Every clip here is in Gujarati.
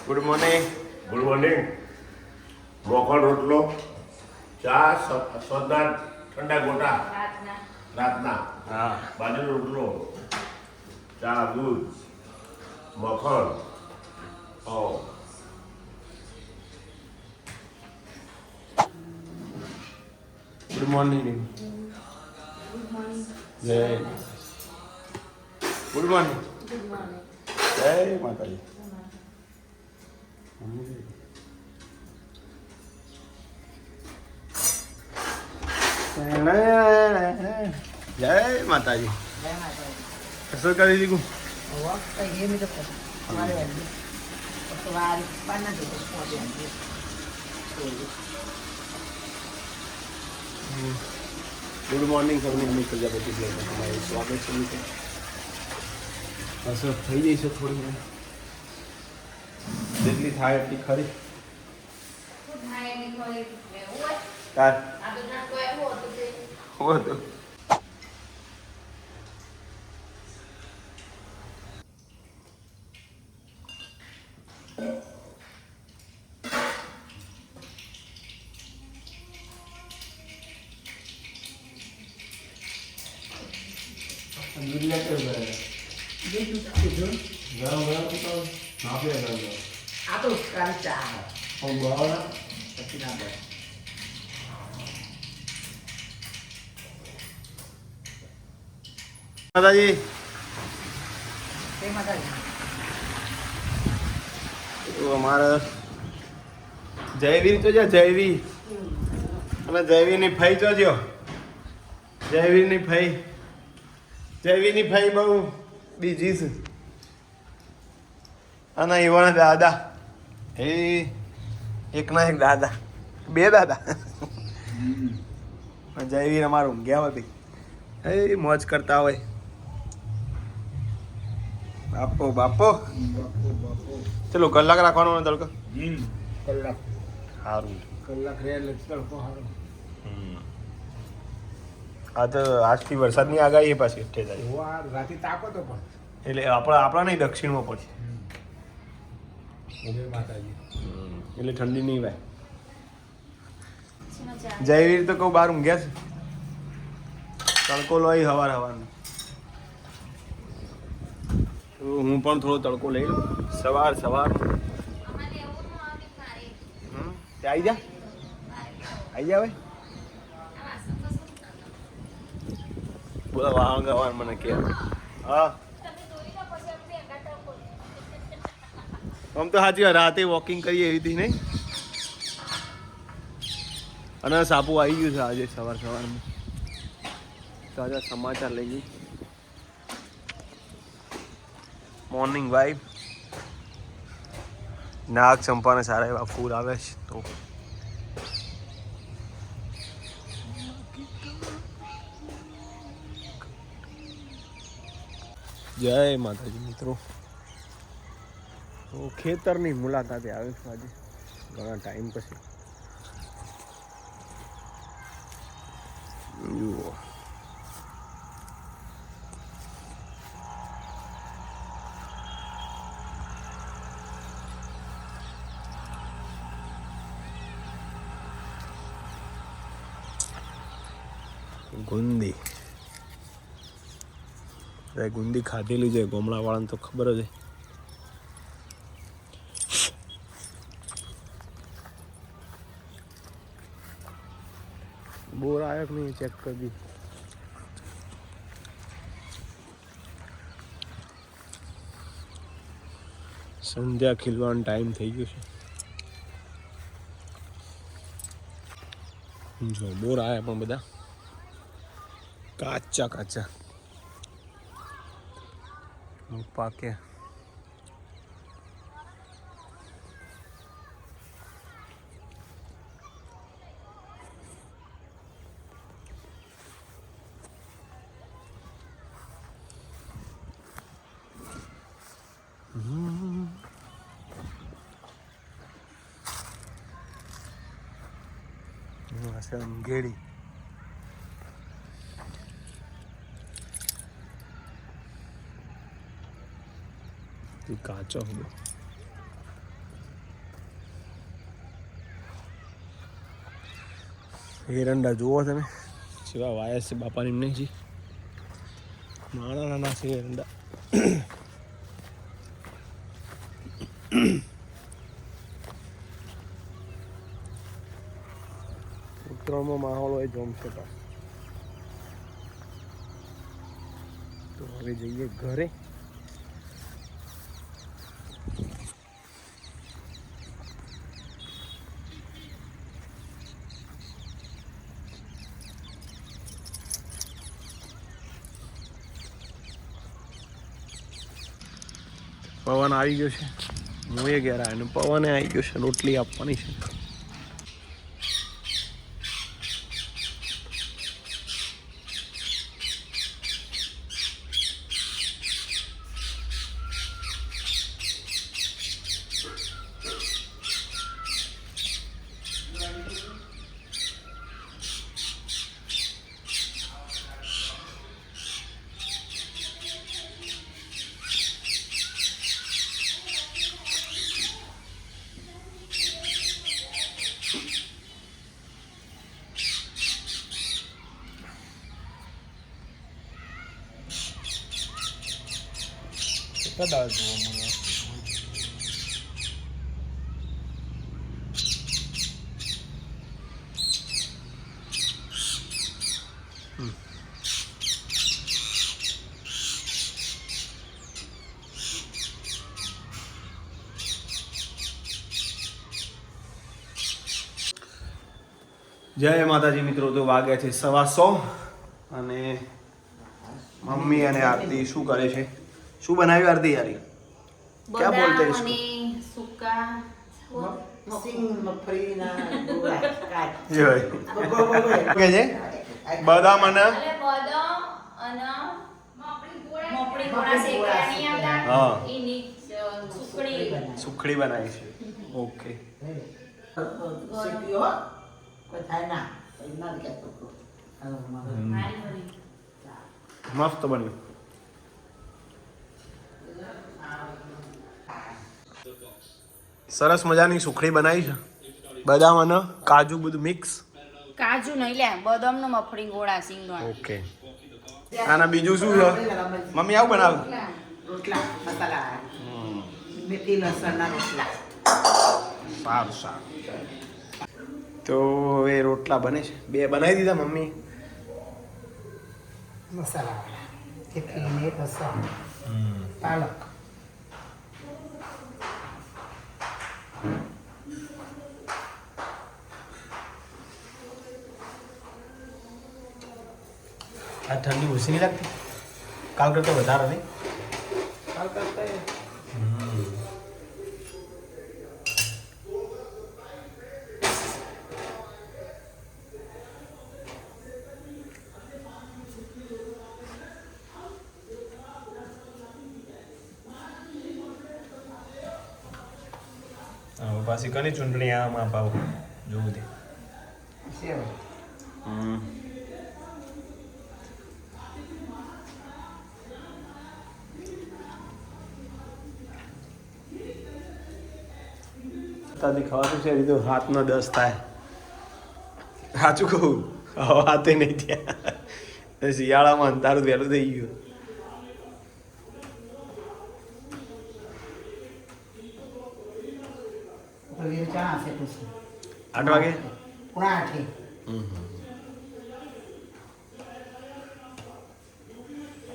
Good morning. Good morning. મોખણ રોટલો, ચા, સોદના ઠંડા ગોટા રાતના, હા. બાજરીનો રોટલો, ચા, દૂધ, મખણ. Good morning. જય ગુડ મોર્નિંગ. જય માતાજી. જય માતાજી. શું કરી દીધું? ગુડ મોર્નિંગ સૌને. અમિત પ્રજાપતિ બ્લોગમાં તમારું સ્વાગત છે મિત્રો. અસર થઈ જઈ છે થોડી ઘણી, જેટલી થાય એટલી ખરી. તાર હો તો માતાજી. અમારા જયવીર તો જ્યાં જયવી અને જયવીરની ફઈ જોજો. જયવીરની ફઈ બહુ બીજી છે. અને એવાના દાદા એક ના એક દાદા, બે દાદા. જયવીર અમારું ઊંઘ્યા હતી. મોજ કરતા હોય. બાપો ચલો કલાક રાખવાનો તડકો. કલાક સારું. કલાક રહે એટલે તડકો સારો. આ તો આજથી વરસાદની આગાહી એ પાછી 28 તારીખ. રાતે તાપો તો પણ એટલે આપણા નહીં, દક્ષિણમાં પડશે. જય માતાજી. એટલે ઠંડી નહીં ભાઈ. જયવીર તો કહું બહાર ઊંઘ્યા છે. તડકો લઈ હવારનો. હું પણ થોડો તડકો લઈ લઉં સવાર. તે આવી જા ભાઈ. બોલા વાહન ગવાન મને કે હા. આમ તો સાચી રાતે વોકિંગ કરીએ એવી હતી નહીં. અને સાપુ આવી ગયું છે આજે સવારમાં. તાજા સમાચાર લઈ ગઈ. Morning vibe. નાગ ચંપાને સારા એવા ફૂલ આવે છે. તો જય માતાજી મિત્રો. તો ખેતરની મુલાકાતે આવે છું આજે ઘણા ટાઈમ પછી. જુઓ ગુંદી. ગુંદી ખાધેલી છે ગોમડા વાળાને તો ખબર જ. બોર આયો કે નહીં ચેક કરી દી. સંધ્યા ખીલવાનો ટાઈમ થઈ ગયો છે. જો બોર આયા પણ બધા કાચા પાકે. ઘેડી કાચો એરંડા જુઓ તમે જેવા વાયા છે બાપાની નહીં જી નાના નાના છે એરંડા. ઉત્તરાયણમાં માહોલ હોય જમશે તો હવે જઈએ ઘરે. પવન આવી ગયો છે, હું એ ઘેર આવ્યો ને પવને આવી ગયો છે. રોટલી આપવાની છે. દાળ જોવા મળે. જય માતાજી મિત્રો. તો વાગ્યા છે 1:15 અને મમ્મી અને આરતી શું કરે છે? શું બનાવ્યું આરતી યારી? क्या बोलते हैं इसको? सूखा સિંગ મગફળીના ગોળા કાટ. જોઈ કે છે બદામ અને એટલે બદામ અને મપડી ગોળા શેકવાની આવતા હા. એની સુખડી સુખડી બનાવી છે. ઓકે. શીખ્યો હો. કોઈ થાય ના કોઈ ના કહેતો તો. મારી ભરી મસ્ત બન્યું. સરસ મજાની સુખડી બનાવી છે. બદામ અને કાજુ બધું મિક્સ. કાજુ નહીં લે બદામ નો મફળી ગોળા સિંગનો ઓકે. આના બીજું શું છે મમ્મી? આવું બનાવું રોટલા મસાલા મેથી લસણના રોટલા. સારું સારું. તો એ રોટલા બને છે. 2 બનાવી દીધા મમ્મી. મસાલા મેથી ને લસણ પાલક. આ ઠંડી ઓછી નહીં લાગતી? કાલ કરતા વધારે નહીં? કાલ કરતા હવે પાછી કની ચૂંટણી આમાં પાવ જોવું તે. સેવ તાથી ખવાતું છે તો હાથનો 10 થાય. સાચું કહું હવે હાથે નહીં થયા. શિયાળામાં અંધારું વહેલું થઈ ગયું. પગીર ચણા છે પછી 8 વાગે? 8:30.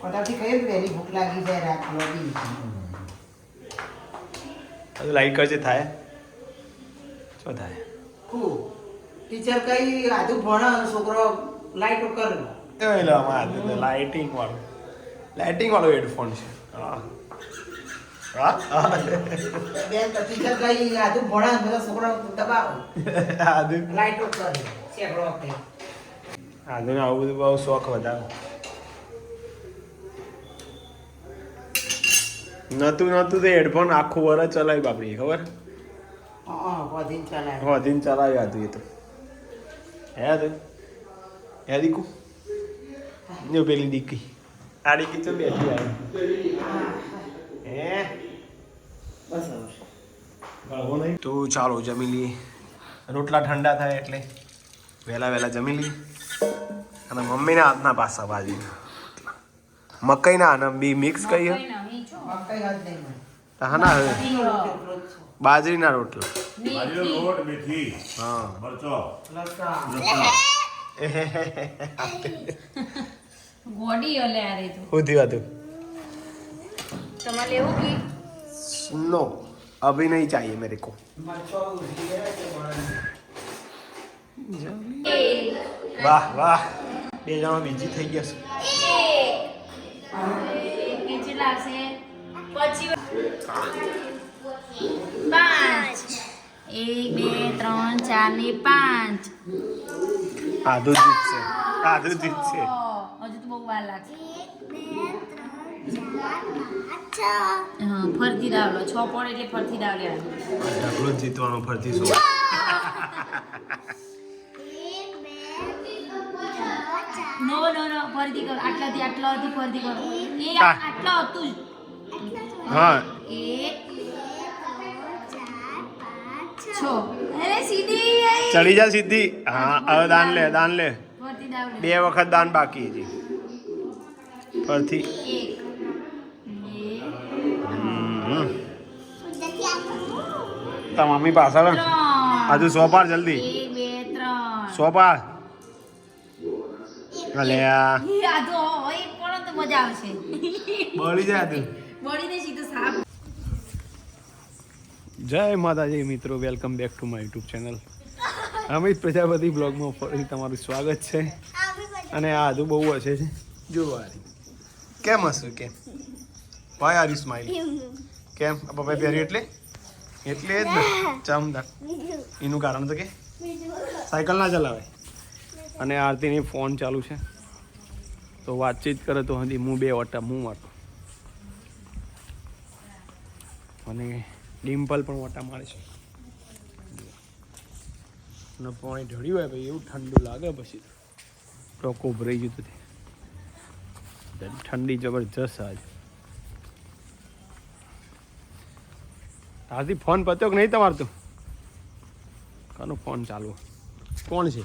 કદાચથી કઈ વહેલી ભૂખ લાગી જાય રાત લોબી. લાઈટ કરશે થાય શું થાય? ટીચર કઈ આજુ ભણે છોકરો લાઈટો કરે. લાઇટિંગ વાળો હેડફોન છે. હા બેન ટીચર કઈ આજુ ભણે બધા છોકરો દબાવો લાઈટો કરે સેકડો વખતે. આધુને આવું બધું બહુ શોખ વધારે. નતું તો હેડફોન આખું વરસ ચલાવી બાપડી ખબર? વધીને ચલાવે. વધીને ચલાવ્યું હતું એ તો. હે દીકુ જો પેલી દીકી આ દીકી તો બેઠી આવી. હે બસ તો ચાલો જમી લઈએ. રોટલા ઠંડા થાય એટલે વહેલા વહેલા જમી લઈએ અને મમ્મીના હાથના પાસા ભાજી મકાઈના અને બી મિક્સ કહીએ કઈ નહીં છો. મકાઈ હાથ નહીં મળે. હા ના રોટલો જ છે. બાજરીના રોટલા બાજરીનો લોટ, મેથી, હા મરચો, લસણ. ગોડી ઓલે આ રે તું. ઉધી હતું તમારે લેવું કે નો અભી નહીં चाहिए मेरे को મરચો જીરે છે મળે. વાહ વાહ બે જણા બીજી થઈ ગયા કેટલી લાગશે પછી 5 1 2 3 4 ને 5 આધું જીતશે આધું જીતશે હજુ તો બહુ વાર લાગશે હા ફરતી દાવલો 6 પડે એટલે ફરતી દાવ લેવાનું ઢગલો જ જીતવાનો ફરતી શું નો નો નો ફરતી કર આટલાથી આટલાથી ફરતી કર એ હા. આટલા હતું હા જ 1 2 3 4 5 6 અરે સીધી આઈ. ચડી જા સીધી હા હવે દાન લે ફરતી દાવ લે 2 વખત દાન બાકી છે ફરતી 1 2 તા મમ્મી પાછળ આજુ સોપાર જલ્દી 1 2 3 સોપાર અલે આ આ તો એક પડો તો મજા આવશે બળી જાય તું બોડીને સીધો સાફ જય માતાજી મિત્રો welcome back to my YouTube channel Amit Prajapati બ્લોગમાં ફરી તમારું સ્વાગત છે અને આ આદુ બહુ હશે છે જોવાની કેમ હશે કેમ ભાઈ આર યુ સ્માઇલ કેમ આ પપ્પાએ પહેર્યું એટલે જ ને ચમદા એનું કારણ તો કે સાયકલ ના ચલાવે અને આરતીની ફોન ચાલુ છે તો વાતચીત કરે તો હજી હું 2 વટા હું મારતો અને ડિમ્પલ પણ વટા મારે છે અને પાણી ઢળ્યું હોય ભાઈ એવું ઠંડુ લાગે પછી ટોકો ભરાઈ ગયું હતું ઠંડી જબરજસ્ત આજ આથી ફોન પત્યો કે નહીં તમારે તો કાનો ફોન ચાલુ કોણ છે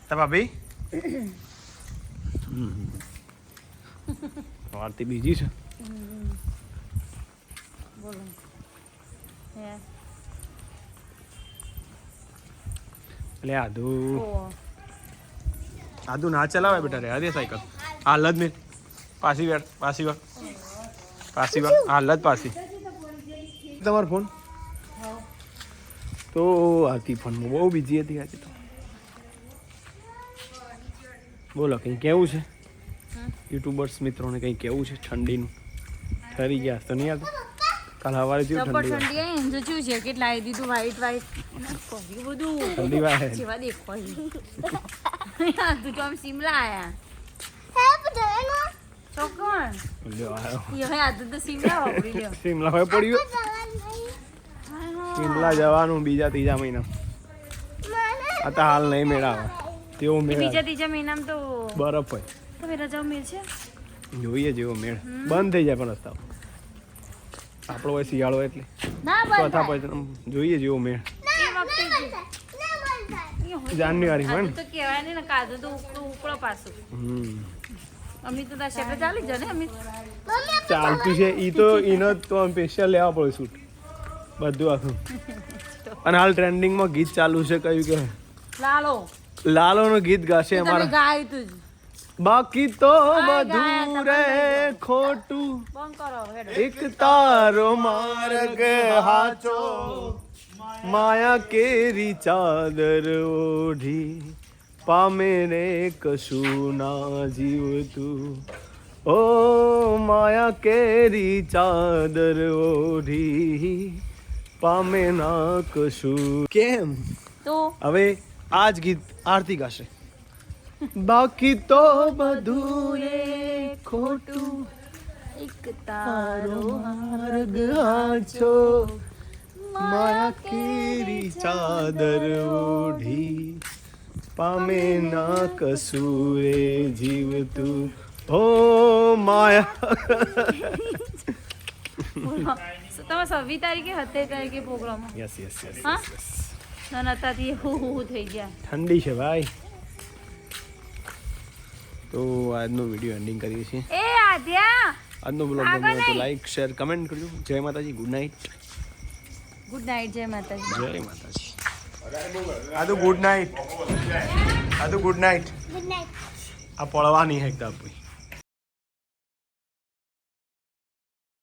તા ભાભી આરતી બીજી છે બોલો હે એટલે આદુ ના ચલાવે બેટા રે દે સાયકલ હાલ જ મેં પાછી હાલ જ પાછી તમારો ફોન તો આતી ફોનમાં બહુ બીજી હતી આજે તો બોલો કંઈ કેવું છે યુટ્યુબર્સ મિત્રોને કંઈ કેવું છે ઠંડીનું ઠરી ગયા તો નહીં આવતું કાલ સવારે જેવું ઠંડી ઠંડી આવી ને શું છે કેટલા આવી દીધું વ્હાઈટ બધું ઠંડી વાય જેવા દેખાય તું તો આમ શિમલા આયા ચોકણ લ્યો આવ્યો એ હવે આ તો શિમલા વાપરી લ્યો શિમલા હવે પડ્યું શિમલા જવાનું બીજા ત્રીજા મહિના આ તો હાલ નહીં મેળાવે તેવો મેળ બીજા ત્રીજા મહિનામાં તો બરફ હોય તમે રજાઓ મેળ છે જોઈએ જેવો મેળ બંધ થઈ જાય પણ રસ્તા આપણો હોય શિયાળો એટલે ના ચોથા પછી જોઈએ જેવો મેળ જાન્યુઆરીમાં ને તો કહેવાય ને કાદુ તો ઉપડો પાછું અમે તો તાર શેઠે ચાલી જાય ને અમે ચાલતું છે ઈ તો ઈનો તો સ્પેશિયલ લેવા પડે શૂટ બધું આખું અને હાલ ટ્રેન્ડિંગમાં ગીત ચાલુ છે કયું કે લાલો લાલોનું ગીત ગાશે તમે અમારા ગાય તું જ બાકી તો ગાયા બધું રે ખોટું બંધ કરો હેડો એક તારો માર્ગ હાચો માયા કેરી ચાદર ઓઢી પામે રે કશું ના જીવતું ઓ માયા કેરી ચાદર ઓઢી પામે ના કશું કેમ તો હવે આ જ ગીત આરતી ગાશે બાકી તો બધું રે ખોટું એક તારો માર્ગ આછો માયા કેરી ચાદર ઓઢી પામે ના કસૂરે જીવતું ઓ માયા તમે 26 તારીખે 27 તારીખે પ્રોગ્રામ યસ યસ યસ હા? નતાથી હું થઈ ગયા. ઠંડી છે ભાઈ. તો આજનો વિડીયો એન્ડિંગ કરીએ છીએ. એ આદ્યા આજનો બ્લોગ ગમ્યો હોય તો લાઈક શેર કમેન્ટ કરજો. જય માતાજી. Good night. Good night. જય માતાજી. જય માતાજી. આદુ ગુડ નાઇટ. આદુ ગુડ નાઇટ. Good night. આ પડવાની હે એકદમ ભાઈ.